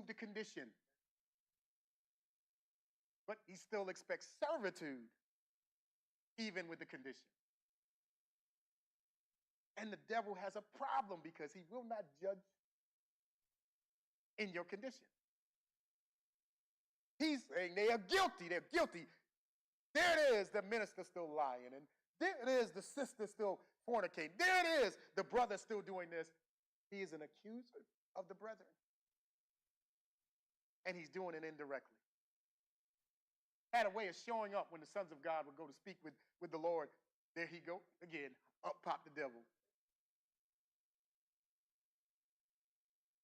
remove the condition. But he still expects servitude, even with the condition. And the devil has a problem because he will not judge in your condition. He's saying they are guilty. They're guilty. There it is, the minister still lying. And there it is, the sister still fornicating. There it is, the brother still doing this. He is an accuser of the brethren. And he's doing it indirectly. Had a way of showing up when the sons of God would go to speak with the Lord. There he go again. Up popped the devil.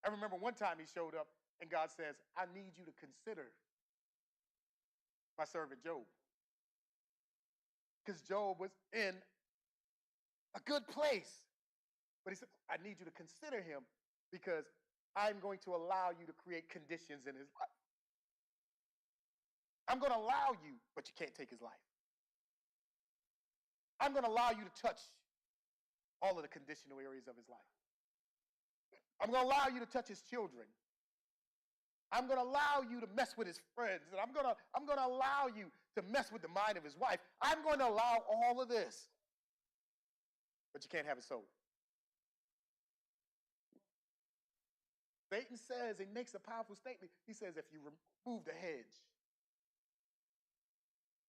I remember one time he showed up and God says, I need you to consider my servant Job. Because Job was in a good place. But he said, I need you to consider him because I'm going to allow you to create conditions in his life. I'm going to allow you, but you can't take his life. I'm going to allow you to touch all of the conditional areas of his life. I'm going to allow you to touch his children. I'm going to allow you to mess with his friends. And I'm going to allow you to mess with the mind of his wife. I'm going to allow all of this. But you can't have his soul. Satan says, he makes a powerful statement. He says, if you remove the hedge,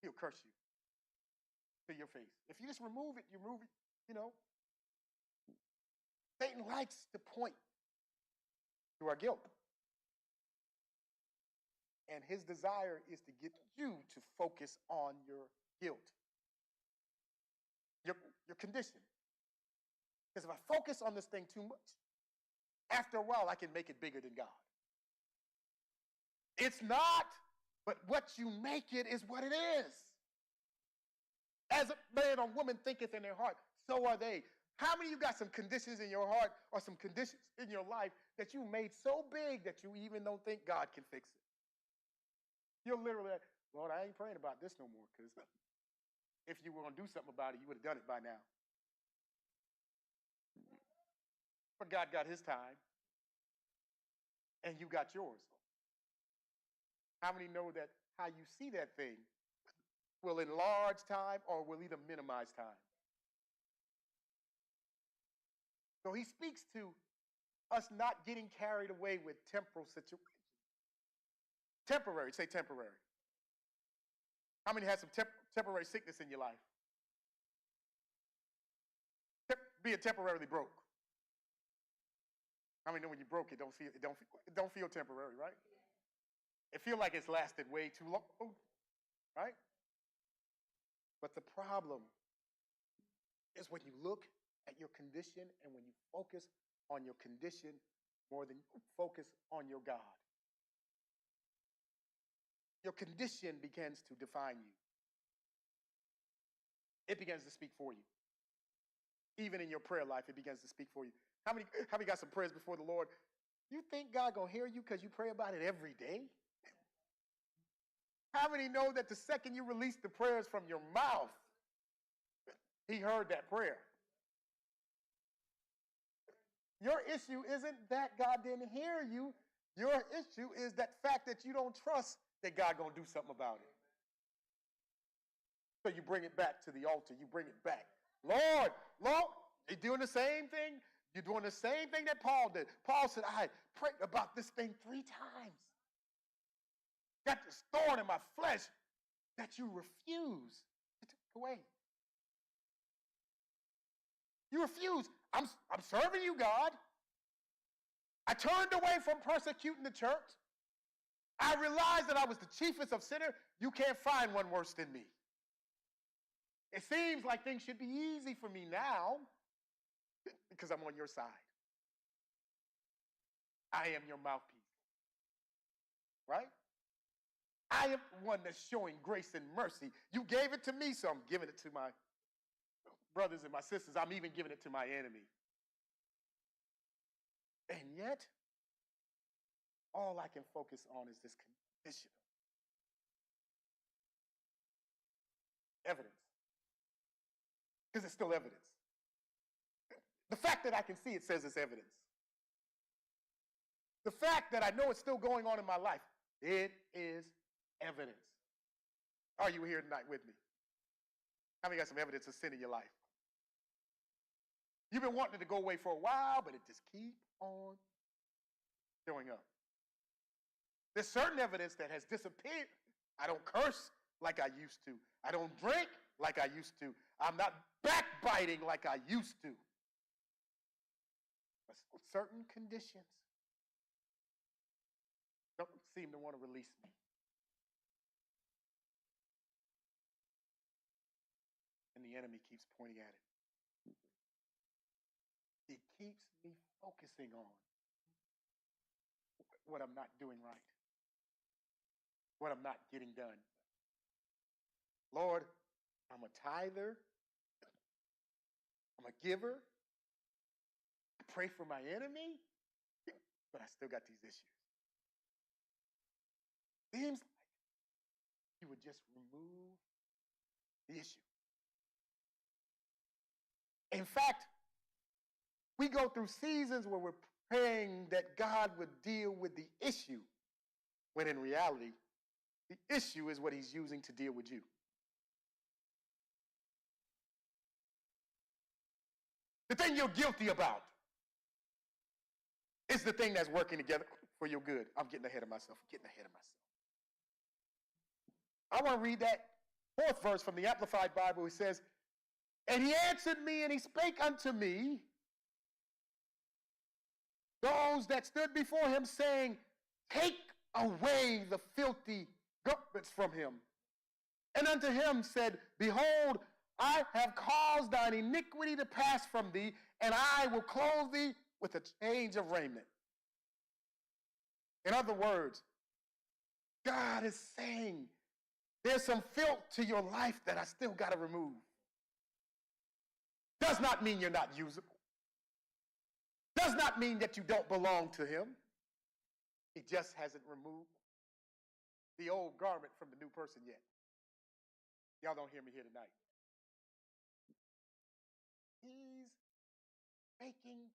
he'll curse you to your face. If you just remove it, you know. Satan likes to point to our guilt. And his desire is to get you to focus on your guilt, your condition. Because if I focus on this thing too much, after a while, I can make it bigger than God. It's not, but what you make it is what it is. As a man or woman thinketh in their heart, so are they. How many of you got some conditions in your heart or some conditions in your life that you made so big that you even don't think God can fix it? You're literally like, Lord, I ain't praying about this no more, because if you were going to do something about it, you would have done it by now. But God got his time, and you got yours. How many know that how you see that thing will enlarge time or will either minimize time? So he speaks to us not getting carried away with temporal situations. Temporary, say temporary. How many had some temporary sickness in your life? Being temporarily broke. How many know when you broke, it don't feel temporary, right? It feels like it's lasted way too long, right? But the problem is when you look at your condition and when you focus on your condition more than you focus on your God. Your condition begins to define you. It begins to speak for you. Even in your prayer life, it begins to speak for you. How many got some prayers before the Lord? You think God gonna hear you because you pray about it every day? How many know that the second you release the prayers from your mouth, he heard that prayer? Your issue isn't that God didn't hear you. Your issue is that fact that you don't trust that God gonna do something about it. So you bring it back to the altar. You bring it back. Lord, you're doing the same thing. You're doing the same thing that Paul did. Paul said, I prayed about this thing 3 times. Got this thorn in my flesh that you refuse to take away. You refuse. I'm serving you, God. I turned away from persecuting the church. I realized that I was the chiefest of sinners. You can't find one worse than me. It seems like things should be easy for me now because I'm on your side. I am your mouthpiece. Right? I am the one that's showing grace and mercy. You gave it to me, so I'm giving it to my brothers and my sisters. I'm even giving it to my enemy. And yet, all I can focus on is this conditional evidence. Because it's still evidence. The fact that I can see it says it's evidence. The fact that I know it's still going on in my life, it is evidence. Are you here tonight with me? How many got some evidence of sin in your life? You've been wanting it to go away for a while, but it just keeps on showing up. There's certain evidence that has disappeared. I don't curse like I used to. I don't drink like I used to. I'm not backbiting like I used to. But certain conditions don't seem to want to release me. And the enemy keeps pointing at it. It keeps me focusing on what I'm not doing right, what I'm not getting done. Lord, I'm a tither, I'm a giver, I pray for my enemy, but I still got these issues. Seems like you would just remove the issue. In fact, we go through seasons where we're praying that God would deal with the issue, when in reality, the issue is what he's using to deal with you. The thing you're guilty about is the thing that's working together for your good. I'm getting ahead of myself. I want to read that fourth verse from the Amplified Bible. It says, and he answered me, and he spake unto me, those that stood before him, saying, take away the filthy garments from him. And unto him said, behold, I have caused thine iniquity to pass from thee, and I will clothe thee with a change of raiment. In other words, God is saying, there's some filth to your life that I still got to remove. Does not mean you're not usable. Does not mean that you don't belong to him. He just hasn't removed the old garment from the new person yet. Y'all don't hear me here tonight. He's making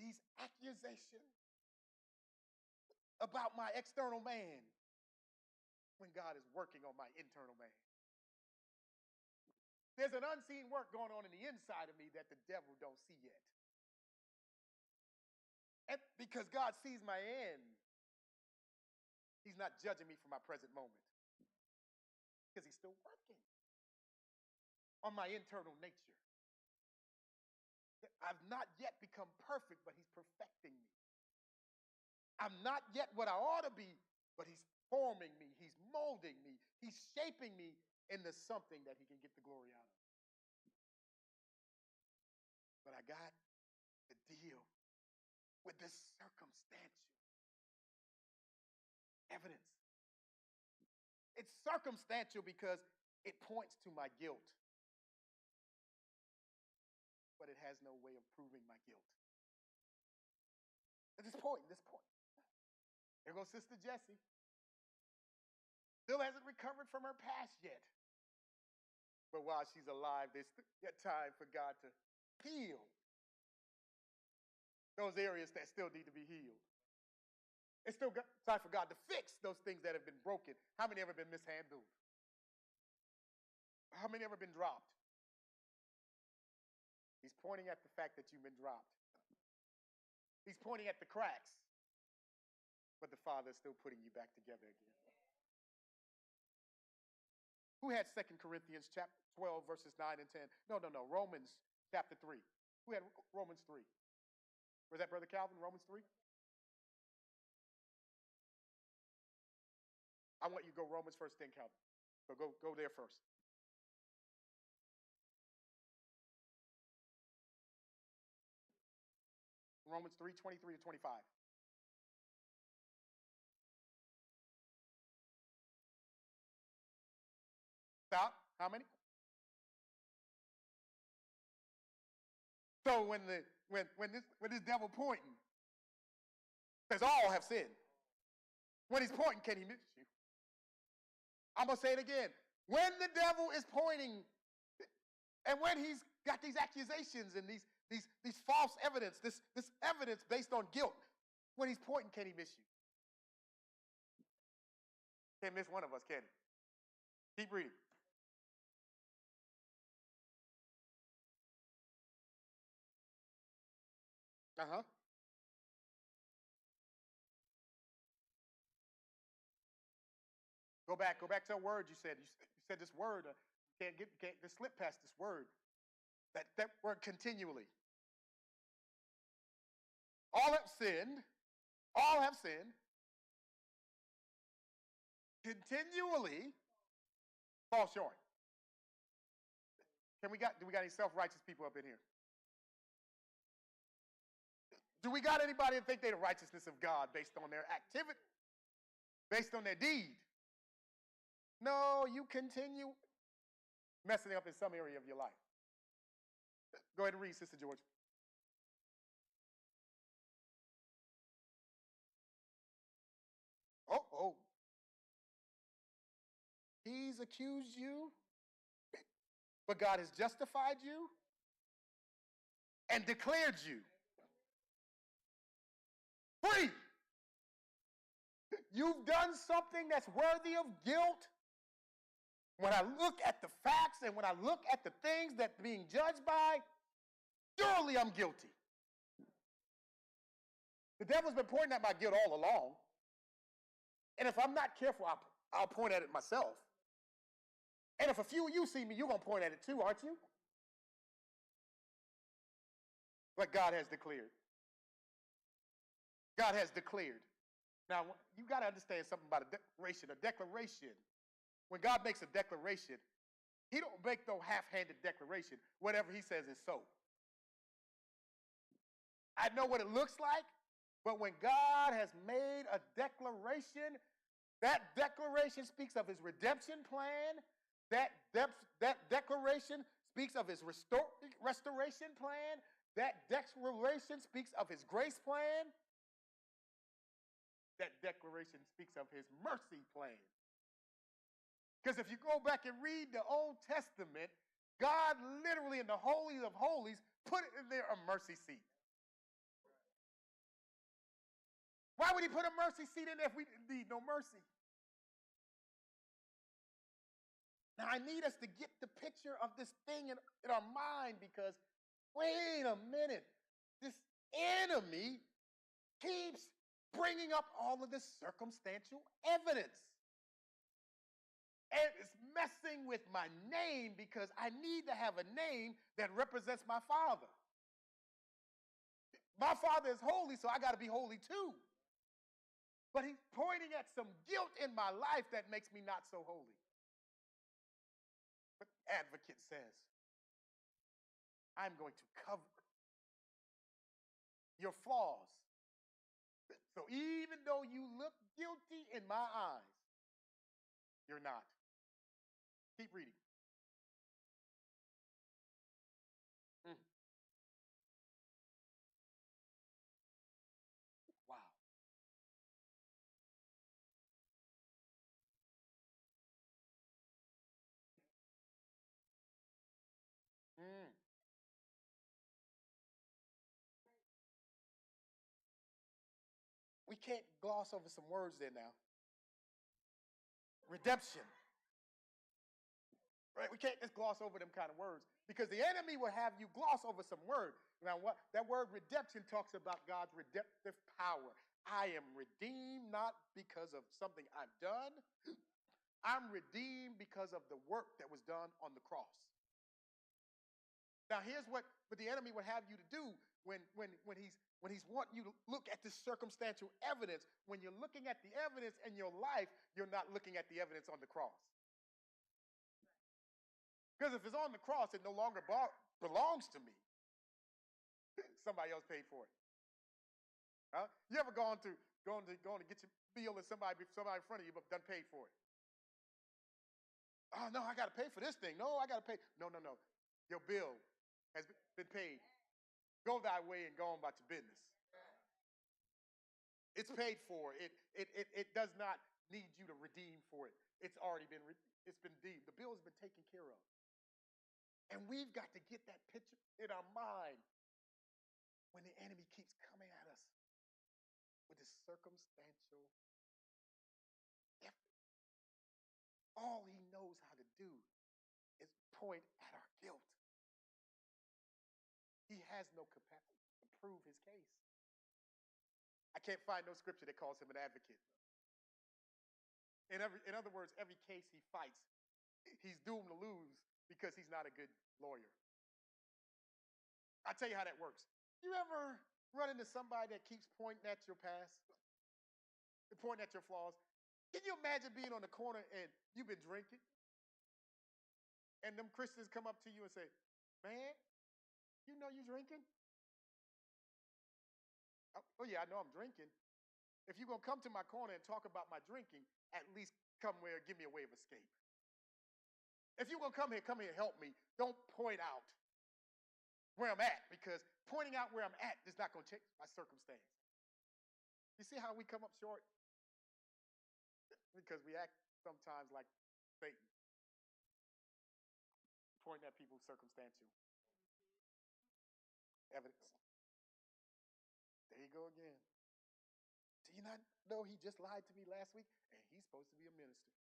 these accusations about my external man when God is working on my internal man. There's an unseen work going on in the inside of me that the devil don't see yet. And because God sees my end, he's not judging me for my present moment. Because he's still working on my internal nature. I've not yet become perfect, but he's perfecting me. I'm not yet what I ought to be, but he's forming me. He's molding me. He's shaping me into something that he can get the glory out of. But I got to deal with this circumstantial evidence. It's circumstantial because it points to my guilt, but it has no way of proving my guilt. At this point, there goes Sister Jessie. Still hasn't recovered from her past yet. But while she's alive, there's yet time for God to heal those areas that still need to be healed. It's still time for God to fix those things that have been broken. How many ever been mishandled? How many ever been dropped? He's pointing at the fact that you've been dropped. He's pointing at the cracks. But the Father is still putting you back together again. Who had 2 Corinthians chapter 12, verses 9 and 10? No. Romans chapter 3. Who had Romans 3? Was that Brother Calvin, Romans 3? I want you to go Romans first, then Calvin. So go there first. Romans 3, 23 to 25. Stop. How many? So when this devil pointing, says all have sinned. When he's pointing, can he miss you? I'm gonna say it again. When the devil is pointing, and when he's got these accusations and these false evidence, this evidence based on guilt, When he's pointing, can he miss you? Can't miss one of us, can he? Keep reading. Uh-huh. Go back to a word you said. You said this word. Can't slip past this word. That word continually. All have sinned. All have sinned. Continually fall short. Do we got any self-righteous people up in here? Do we got anybody that think they're the righteousness of God based on their activity, based on their deed? No, you continue messing up in some area of your life. Go ahead and read, Sister George. Oh. He's accused you, but God has justified you and declared you free. You've done something that's worthy of guilt. When I look at the facts and when I look at the things that being judged by, surely I'm guilty. The devil's been pointing at my guilt all along. And if I'm not careful, I'll point at it myself. And if a few of you see me, you're going to point at it too, aren't you? But God has declared. God has declared. Now, you got to understand something about a declaration. A declaration, when God makes a declaration, he don't make no half-handed declaration. Whatever he says is so. I know what it looks like, but when God has made a declaration, that declaration speaks of his redemption plan. That declaration speaks of his restoration plan. That declaration speaks of his grace plan. That declaration speaks of his mercy plan. Because if you go back and read the Old Testament, God literally in the Holy of Holies put in there a mercy seat. Why would he put a mercy seat in there if we didn't need no mercy? Now, I need us to get the picture of this thing in our mind because, wait a minute, this enemy keeps bringing up all of this circumstantial evidence. And it's messing with my name because I need to have a name that represents my Father. My Father is holy, so I got to be holy too. But he's pointing at some guilt in my life that makes me not so holy. But the advocate says, I'm going to cover your flaws. So even though you look guilty in my eyes, you're not. Keep reading. Mm. Wow. Mm. We can't gloss over some words there now. Redemption. Right? We can't just gloss over them kind of words because the enemy will have you gloss over some word. Now, what that word redemption talks about God's redemptive power. I am redeemed not because of something I've done. I'm redeemed because of the work that was done on the cross. Now, here's what the enemy would have you to do when he's wanting you to look at this circumstantial evidence. When you're looking at the evidence in your life, you're not looking at the evidence on the cross. Because if it's on the cross, it no longer belongs to me. Somebody else paid for it. Huh? You ever gone to get your meal and somebody in front of you but done paid for it? Oh no, I got to pay for this thing. No, I got to pay. No. Your bill has been paid. Go thy way and go on about your business. It's paid for. It does not need you to redeem for it. It's already been redeemed. The bill has been taken care of. And we've got to get that picture in our mind when the enemy keeps coming at us with his circumstantial effort. All he knows how to do is point at our guilt. He has no capacity to prove his case. I can't find no scripture that calls him an advocate. In other words, every case he fights, he's doomed to lose because he's not a good lawyer. I'll tell you how that works. You ever run into somebody that keeps pointing at your past, pointing at your flaws? Can you imagine being on the corner and you've been drinking, and them Christians come up to you and say, man, you know you're drinking? Oh yeah, I know I'm drinking. If you're going to come to my corner and talk about my drinking, at least come here and give me a way of escape. If you're going to come here and help me. Don't point out where I'm at, because pointing out where I'm at is not going to change my circumstance. You see how we come up short? Because we act sometimes like Satan, pointing at people's circumstantial evidence. There you go again. Do you not know he just lied to me last week? And he's supposed to be a minister.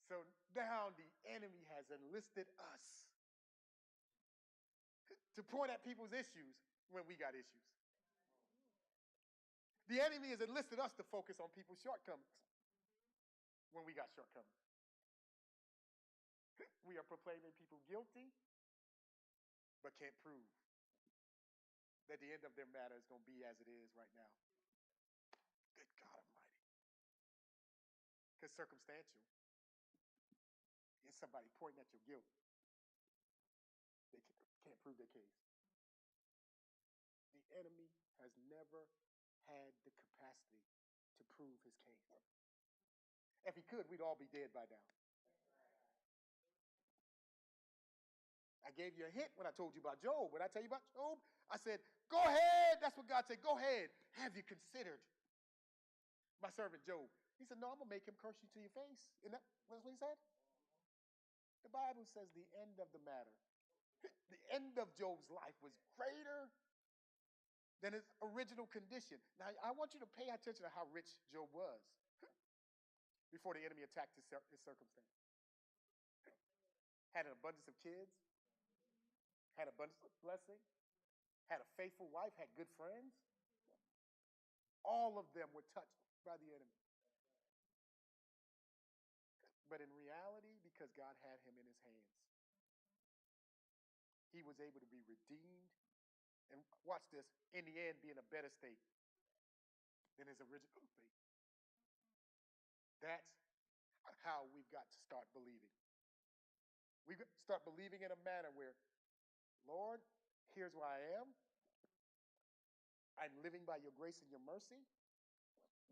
So now the enemy has enlisted us to point at people's issues when we got issues. The enemy has enlisted us to focus on people's shortcomings when we got shortcomings. We are proclaiming people guilty, but can't prove that the end of their matter is going to be as it is right now. Good God Almighty. Because circumstantial is somebody pointing at your guilt. They can't prove their case. The enemy has never had the capacity to prove his case. If he could, we'd all be dead by now. I gave you a hint when I told you about Job. When I tell you about Job, I said, go ahead. That's what God said. Go ahead. Have you considered my servant Job? He said, no, I'm going to make him curse you to your face. Isn't that what he said? The Bible says the end of the matter, the end of Job's life was greater than his original condition. Now, I want you to pay attention to how rich Job was before the enemy attacked his circumstance. Had an abundance of kids, had abundance of blessing, had a faithful wife, had good friends. All of them were touched by the enemy. But in reality, because God had him in his hands, he was able to be redeemed. And watch this, in the end, be in a better state than his original state. That's how we've got to start believing. We've got to start believing in a manner where, Lord, here's where I am. I'm living by your grace and your mercy.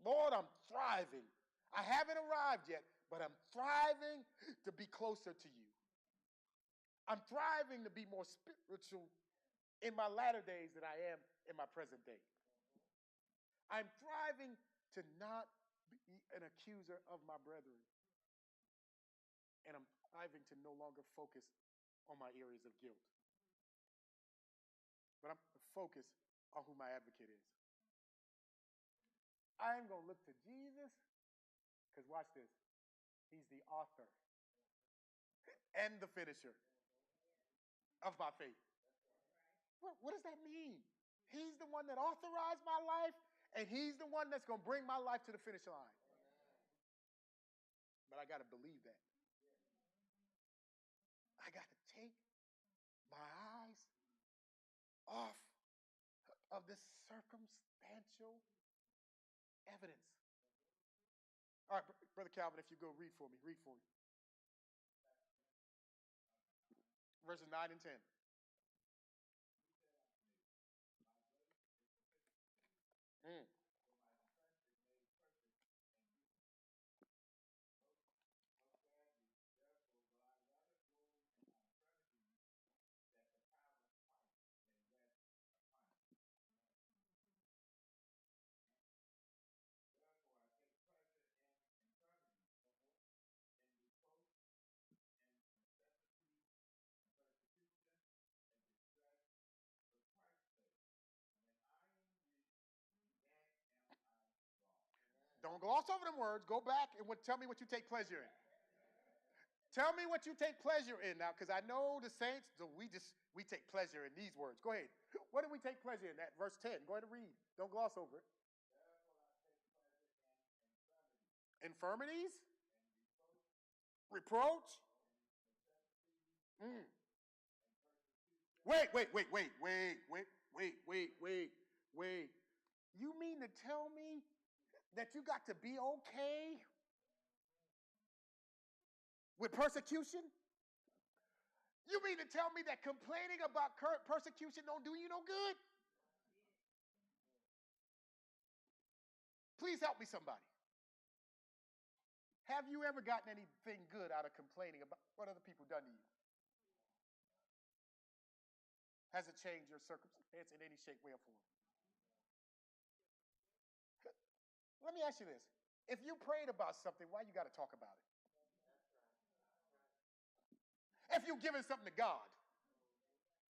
Lord, I'm thriving. I haven't arrived yet, but I'm thriving to be closer to you. I'm thriving to be more spiritual in my latter days than I am in my present day. I'm thriving to not be an accuser of my brethren. And I'm thriving to no longer focus on my areas of guilt. But I'm focused on who my advocate is. I'm going to look to Jesus, because watch this. He's the author and the finisher of my faith. What does that mean? He's the one that authorized my life, and he's the one that's going to bring my life to the finish line. But I got to believe that. I got to take my eyes off of this circumstantial evidence. All right, Brother Calvin, if you go read for me. Verses 9 and 10. Mm. Don't gloss over them words. Go back and tell me what you take pleasure in. Tell me what you take pleasure in now, because I know the saints, so we take pleasure in these words. Go ahead. What do we take pleasure in? That verse 10. Go ahead and read. Don't gloss over it. Infirmities? Reproach? Mm. Wait. You mean to tell me that you got to be okay with persecution? You mean to tell me that complaining about persecution don't do you no good? Please help me, somebody. Have you ever gotten anything good out of complaining about what other people done to you? Has it changed your circumstance in any shape, way, or form? Let me ask you this. If you prayed about something, why you got to talk about it? If you've given something to God,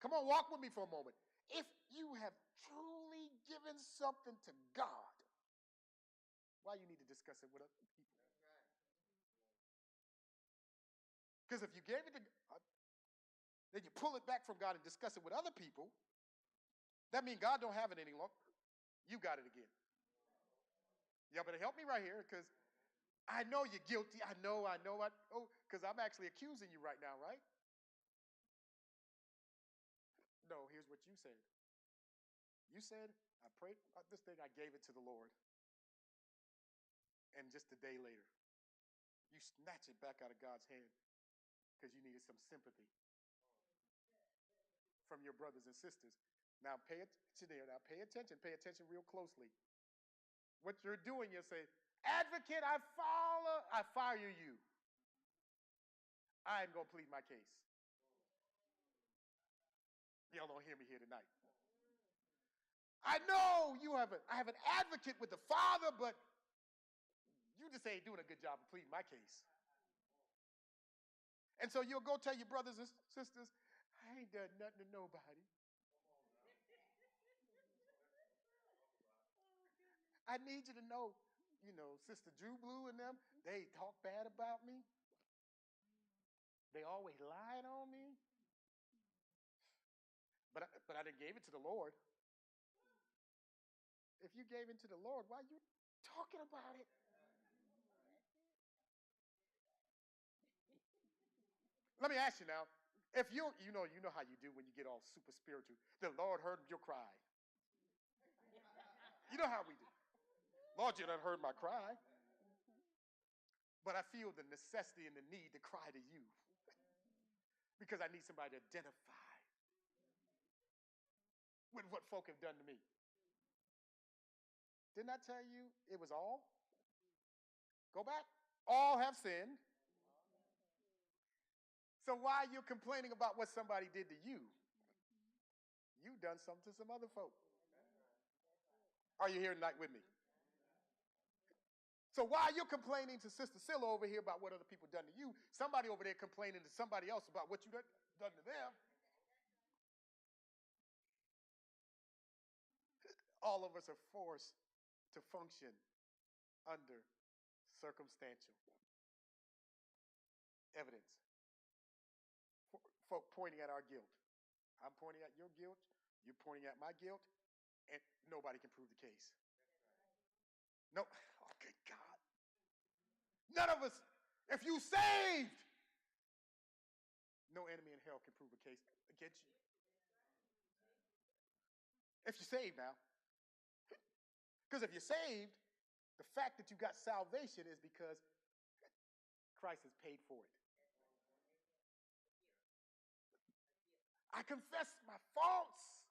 come on, walk with me for a moment. If you have truly given something to God, why you need to discuss it with other people? Because if you gave it to God, then you pull it back from God and discuss it with other people, that means God don't have it any longer. You got it again. Y'all better help me right here, because I know you're guilty. I know. Because I'm actually accusing you right now, right? No, here's what you said. You said, I prayed about this thing, I gave it to the Lord. And just a day later, you snatch it back out of God's hand because you needed some sympathy from your brothers and sisters. Now pay attention there. Now pay attention real closely. What you're doing, you're saying, advocate, I fire you. I'm going to plead my case. Y'all don't hear me here tonight. I know I have an advocate with the Father, but you just ain't doing a good job of pleading my case. And so you'll go tell your brothers and sisters, I ain't done nothing to nobody. I need you to know, Sister Drew Blue and them, they talk bad about me. They always lied on me. But I didn't gave it to the Lord. If you gave it to the Lord, why are you talking about it? Let me ask you now, if you know how you do when you get all super spiritual. The Lord heard your cry. You know how we do. Lord, you done heard my cry. But I feel the necessity and the need to cry to you because I need somebody to identify with what folk have done to me. Didn't I tell you it was all? Go back. All have sinned. So why are you complaining about what somebody did to you? You've done something to some other folk. Are you here tonight with me? So why are you complaining to Sister Scylla over here about what other people done to you? Somebody over there complaining to somebody else about what you done to them. All of us are forced to function under circumstantial evidence. Folk pointing at our guilt. I'm pointing at your guilt. You're pointing at my guilt. And nobody can prove the case. No. Oh, good God. None of us. If you saved, no enemy in hell can prove a case against you. If you're saved now. Because if you're saved, the fact that you got salvation is because Christ has paid for it. I confess my faults.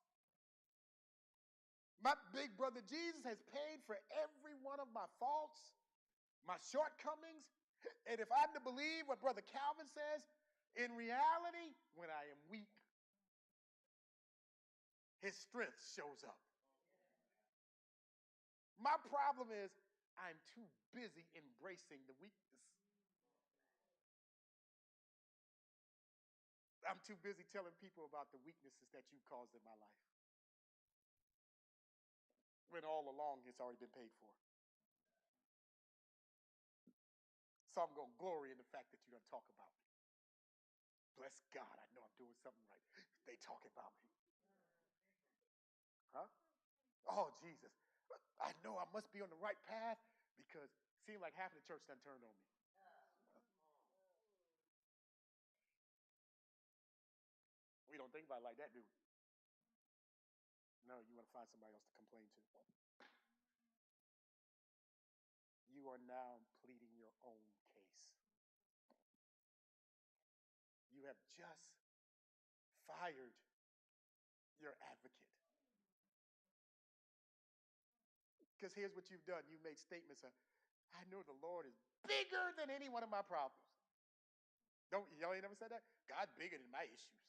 My big brother Jesus has paid for every one of my faults, my shortcomings. And if I'm to believe what Brother Calvin says, in reality, when I am weak, his strength shows up. My problem is I'm too busy embracing the weakness. I'm too busy telling people about the weaknesses that you caused in my life. When all along it's already been paid for. So I'm going to glory in the fact that you don't talk about me. Bless God, I know I'm doing something right. They talking about me. Huh? Oh, Jesus. I know I must be on the right path because it seems like half of the church done turned on me. We don't think about it like that, do we? No, you want to find somebody else to complain to. You are now pleading your own case. You have just fired your advocate. Because here's what you've done. You made statements of, I know the Lord is bigger than any one of my problems. Y'all ain't never said that? God's bigger than my issues.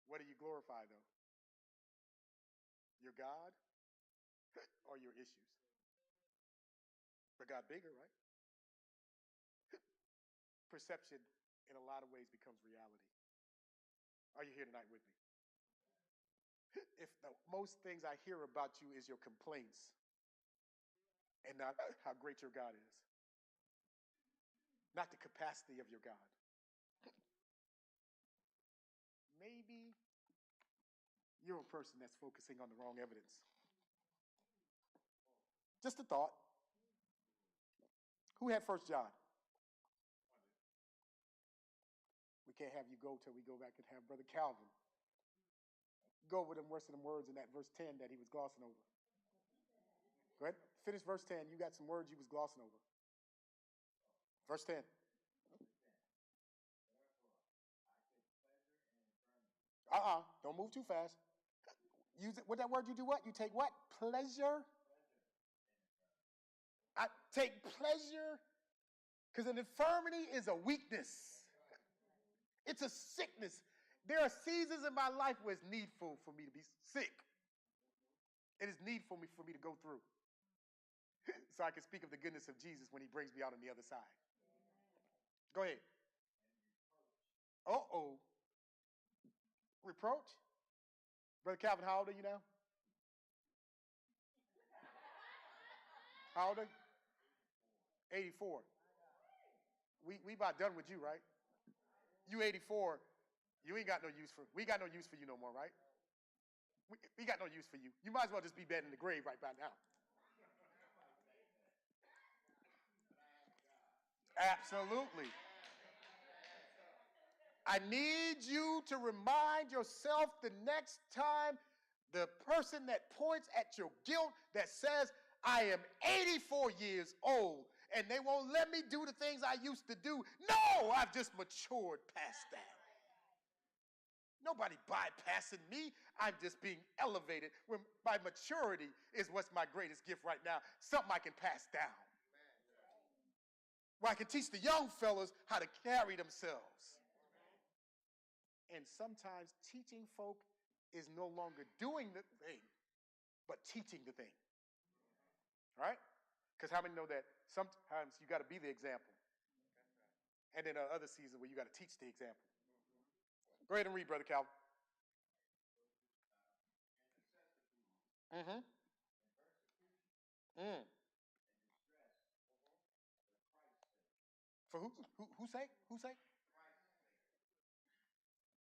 What do you glorify, though? Your God or your issues? But God bigger, right? Perception, in a lot of ways, becomes reality. Are you here tonight with me? If the most things I hear about you is your complaints and not how great your God is, not the capacity of your God, maybe you're a person that's focusing on the wrong evidence. Just a thought. Who had 1 John? We can't have you go till we go back and have Brother Calvin go over the rest of them words in that verse 10 that he was glossing over. Go ahead. Finish verse 10. You got some words you was glossing over. Verse 10. Don't move too fast. Use it. What that word you do what? You take what? Pleasure? I take pleasure because an infirmity is a weakness. It's a sickness. There are seasons in my life where it's needful for me to be sick. It is needful for me to go through so I can speak of the goodness of Jesus when he brings me out on the other side. Go ahead. Uh-oh. Reproach? Brother Calvin, how old are you now? How old are you? 84. We about done with you, right? You 84. You ain't got no use for, we got no use for you no more, right? We got no use for you. You might as well just be dead in the grave right by now. Absolutely. I need you to remind yourself the next time the person that points at your guilt that says, I am 84 years old and they won't let me do the things I used to do. No, I've just matured past that. Nobody bypassing me. I'm just being elevated. When my maturity is what's my greatest gift right now. Something I can pass down. Where I can teach the young fellas how to carry themselves. And sometimes teaching folk is no longer doing the thing, but teaching the thing. Right? Because how many know that sometimes you got to be the example? And then other seasons where you got to teach the example. Go ahead and read, Brother Calvin. Mm-hmm. Mm. For who? Who say? Who say?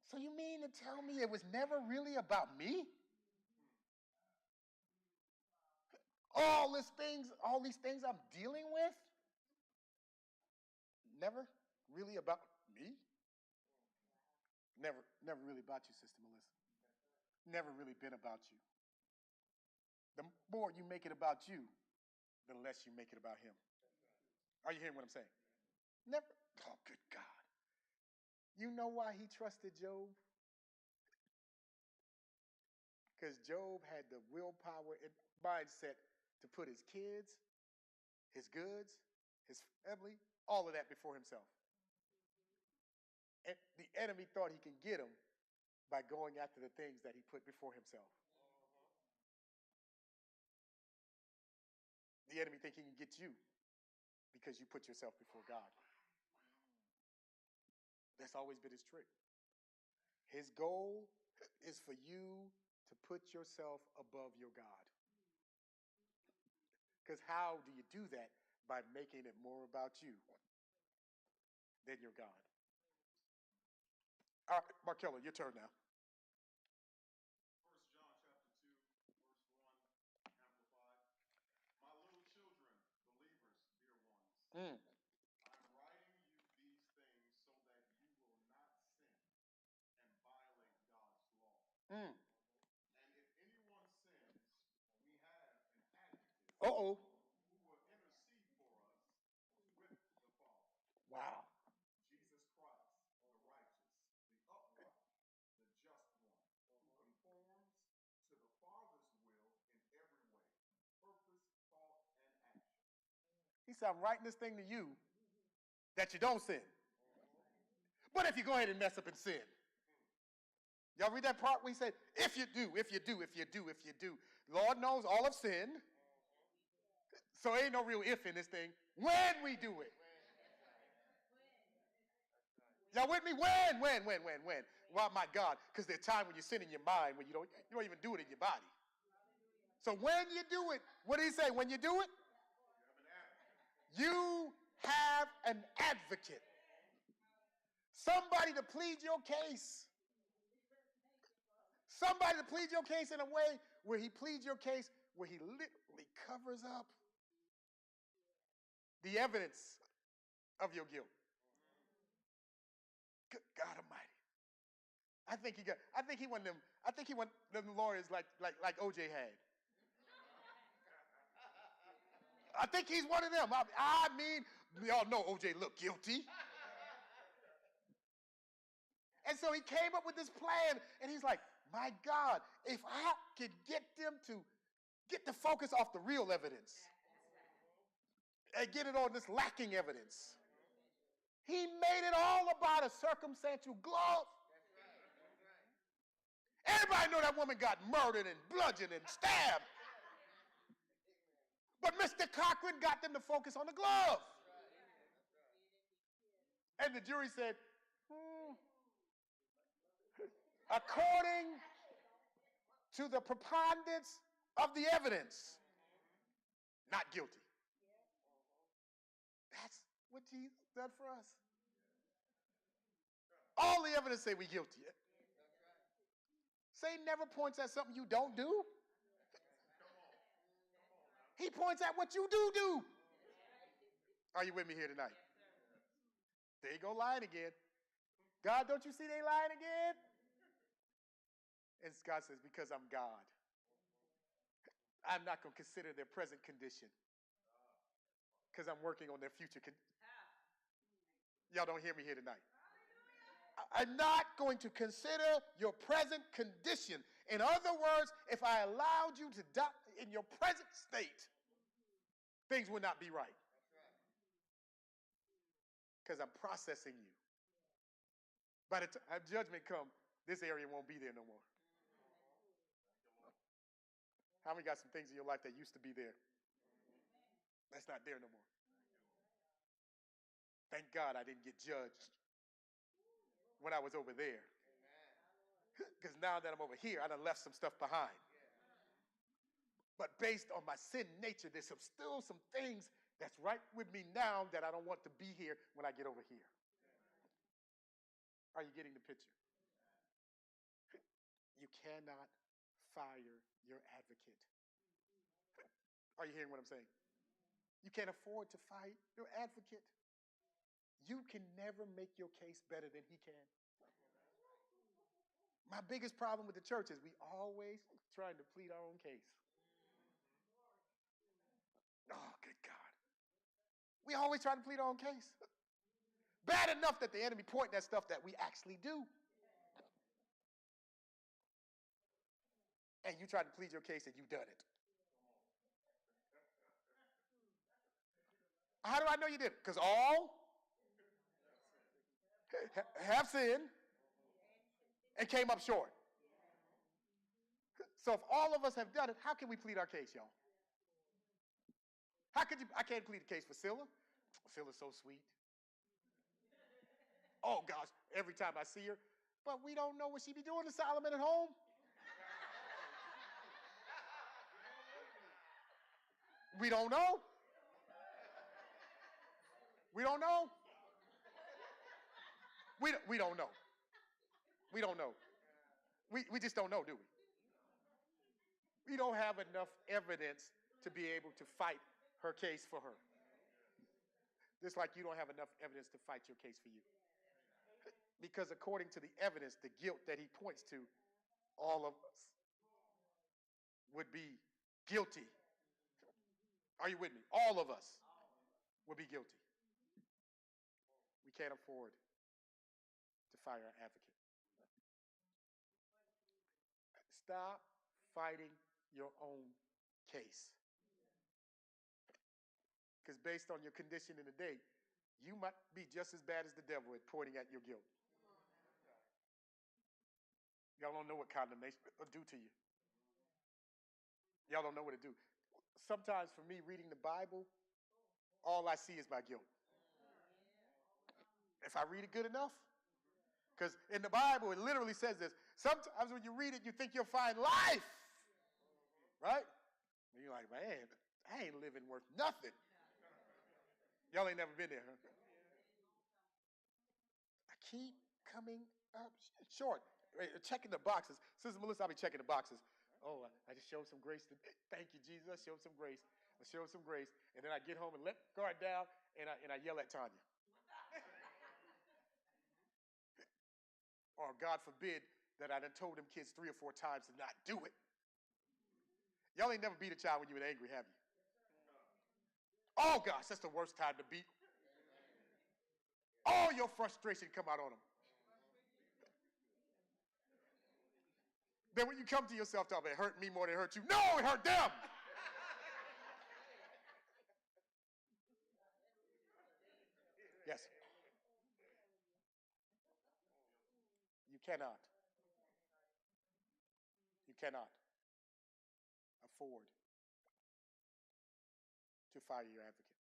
So you mean to tell me it was never really about me? All these things I'm dealing with, never really about me? Never really about you, Sister Melissa. Never really been about you. The more you make it about you, the less you make it about him. Are you hearing what I'm saying? Never. Oh, good God. You know why he trusted Job? Because Job had the willpower and mindset to put his kids, his goods, his family, all of that before himself. And the enemy thought he can get him by going after the things that he put before himself. The enemy think he can get you because you put yourself before God. That's always been his trick. His goal is for you to put yourself above your God. Because how do you do that? by making it more about you than your God. All right, Markella, your turn now. 1 John chapter 2, verse 1, Amplified. My little children, believers, dear ones, Mm. I'm writing you these things so that you will not sin and violate God's law. Mm. And if anyone sins, we have an advocate Uh-oh. who will intercede for us with the Father, Wow. Jesus Christ, the righteous, the upright, the just one, who conforms to the Father's will in every way, purpose, thought, and action. He said, I'm writing this thing to you that you don't sin. But if you go ahead and mess up and sin. Y'all read that part where he said, if you do, if you do, if you do, if you do. Lord knows all of sin. So ain't no real if in this thing. When we do it. Y'all with me? When? Well, my God, because there's time when you sin in your mind when you don't even do it in your body. So when you do it, what did he say? When you do it, you have an advocate. Somebody to plead your case. Somebody to plead your case in a way where he pleads your case, where he literally covers up the evidence of your guilt. Good God Almighty. I think he want them lawyers like OJ had. I think he's one of them. I mean, we all know OJ looked guilty. And so he came up with this plan, and he's like, my God, if I could get them to get the focus off the real evidence and get it on this lacking evidence. He made it all about a circumstantial glove. Everybody know that woman got murdered and bludgeoned and stabbed. But Mr. Cochran got them to focus on the glove. And the jury said, according to the preponderance of the evidence, not guilty. That's what Jesus done for us. All the evidence say we guilty. Satan never points at something you don't do. He points at what you do. Are you with me here tonight? There you go lying again. God, don't you see they lying again? And God says, because I'm God, I'm not going to consider their present condition because I'm working on their future. Y'all don't hear me here tonight. I'm not going to consider your present condition. In other words, if I allowed you to die in your present state, things would not be right. Because I'm processing you. By the time judgment comes, this area won't be there no more. How many got some things in your life that used to be there? That's not there no more. Thank God I didn't get judged when I was over there. Because now that I'm over here, I done left some stuff behind. But based on my sin nature, there's still some things that's right with me now that I don't want to be here when I get over here. Are you getting the picture? You cannot fire your advocate. Are you hearing what I'm saying? You can't afford to fight your advocate. You can never make your case better than he can. My biggest problem with the church is we always trying to plead our own case. Oh, good God. We always try to plead our own case. Bad enough that the enemy pointing at stuff that we actually do. And you try to plead your case and you've done it. How do I know you did it? Because all have sinned and came up short. So if all of us have done it, how can we plead our case, y'all? How could you? I can't plead the case for Scylla. Scylla's so sweet. Oh gosh, every time I see her, but we don't know what she be doing to Solomon at home. We don't know. We don't know. We don't know. We don't know. We just don't know, do we? We don't have enough evidence to be able to fight her case for her. Just like you don't have enough evidence to fight your case for you. Because according to the evidence, the guilt that he points to, all of us would be guilty. Are you with me? All of us would be guilty. We can't afford to fire our advocate. Stop fighting your own case. Because based on your condition in the day, you might be just as bad as the devil at pointing at your guilt. Y'all don't know what condemnation will do to you. Y'all don't know what it do. Sometimes for me, reading the Bible, all I see is my guilt. If I read it good enough, because in the Bible, it literally says this. Sometimes when you read it, you think you'll find life, right? And you're like, man, I ain't living worth nothing. Y'all ain't never been there, huh? I keep coming up short. Checking the boxes. Sister Melissa, I'll be checking the boxes. Oh, I just showed some grace. Thank you, Jesus. I showed some grace. I showed some grace. And then I get home and let guard down, and I yell at Tanya. Or God forbid that I done told them kids 3 or 4 times to not do it. Y'all ain't never beat a child when you were angry, have you? Oh, gosh, that's the worst time to beat. All your frustration come out on them. Then when you come to yourself, talk about it hurt me more than it hurt you. No, it hurt them. Yes. You cannot afford to fire your advocate.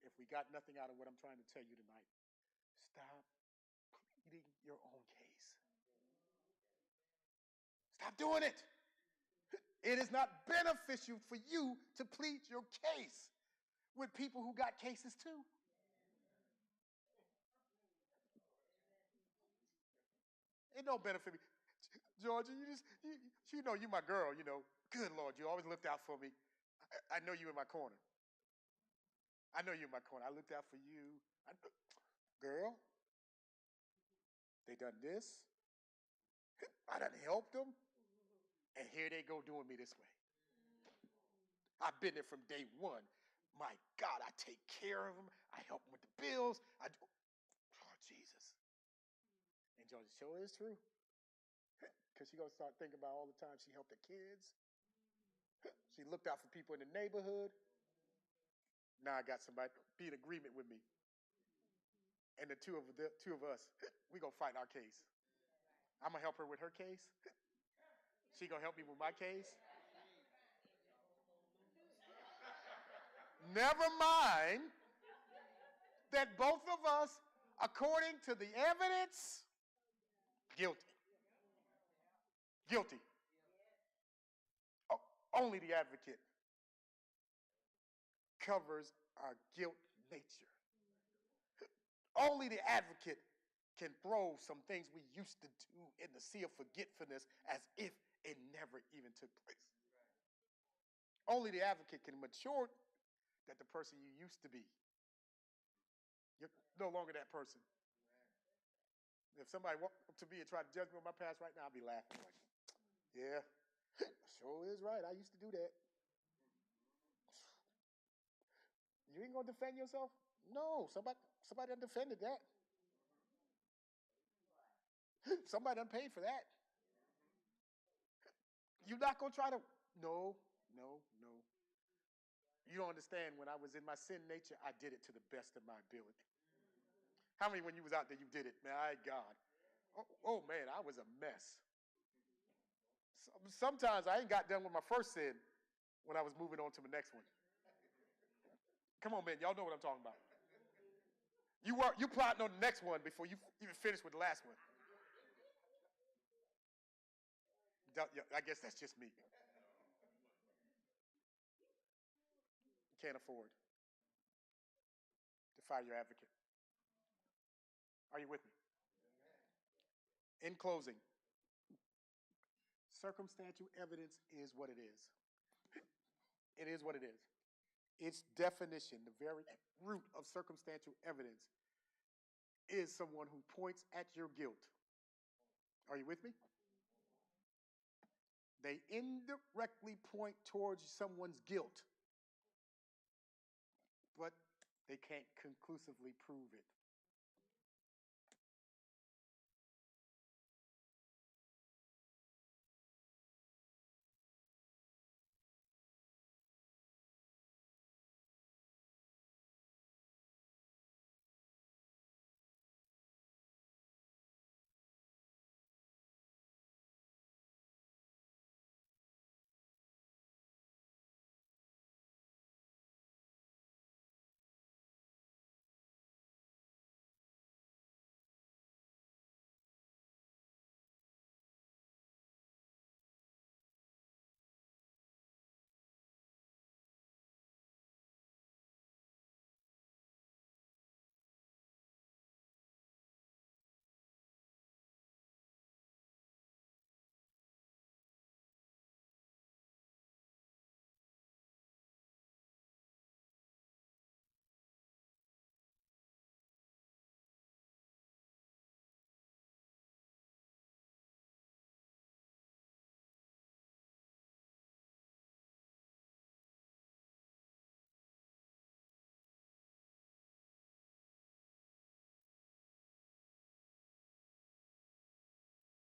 If we got nothing out of what I'm trying to tell you tonight, stop pleading your own case. Stop doing it. It is not beneficial for you to plead your case with people who got cases too. It don't benefit me. Georgia, you know you my girl, you know. Good Lord, you always looked out for me. I know you in my corner. I know you in my corner. I looked out for you. Girl, they done this. I done helped them. And here they go doing me this way. I've been there from day one. My God, I take care of them. I help them with the bills. Oh, Jesus. And Georgia, sure is true. Because she's going to start thinking about all the time she helped the kids. She looked out for people in the neighborhood. Now I got somebody be in agreement with me. And the two of us, we going to fight our case. I'm going to help her with her case. She going to help me with my case. Never mind that both of us, according to the evidence, guilty. Guilty. Only the advocate covers our guilt nature. Only the advocate can throw some things we used to do in the sea of forgetfulness as if it never even took place. Only the advocate can mature that the person you used to be, you're no longer that person. If somebody walked up to me and tried to judge me on my past right now, I'd be laughing like, yeah, sure is right. I used to do that. You ain't gonna defend yourself? No, somebody done defended that. Somebody done paid for that. You're not gonna try to, no. You don't understand, when I was in my sin nature, I did it to the best of my ability. How many, when you was out there, you did it? My God. Oh man, I was a mess. Sometimes I ain't got done with my first sin when I was moving on to the next one. Come on, man, y'all know what I'm talking about. You plotting on the next one before you even finish with the last one. I guess that's just me. can't afford to fire your advocate. Are you with me? In closing, circumstantial evidence is what it is. It is what it is. Its definition, the very root of circumstantial evidence, is someone who points at your guilt. Are you with me? They indirectly point towards someone's guilt, but they can't conclusively prove it.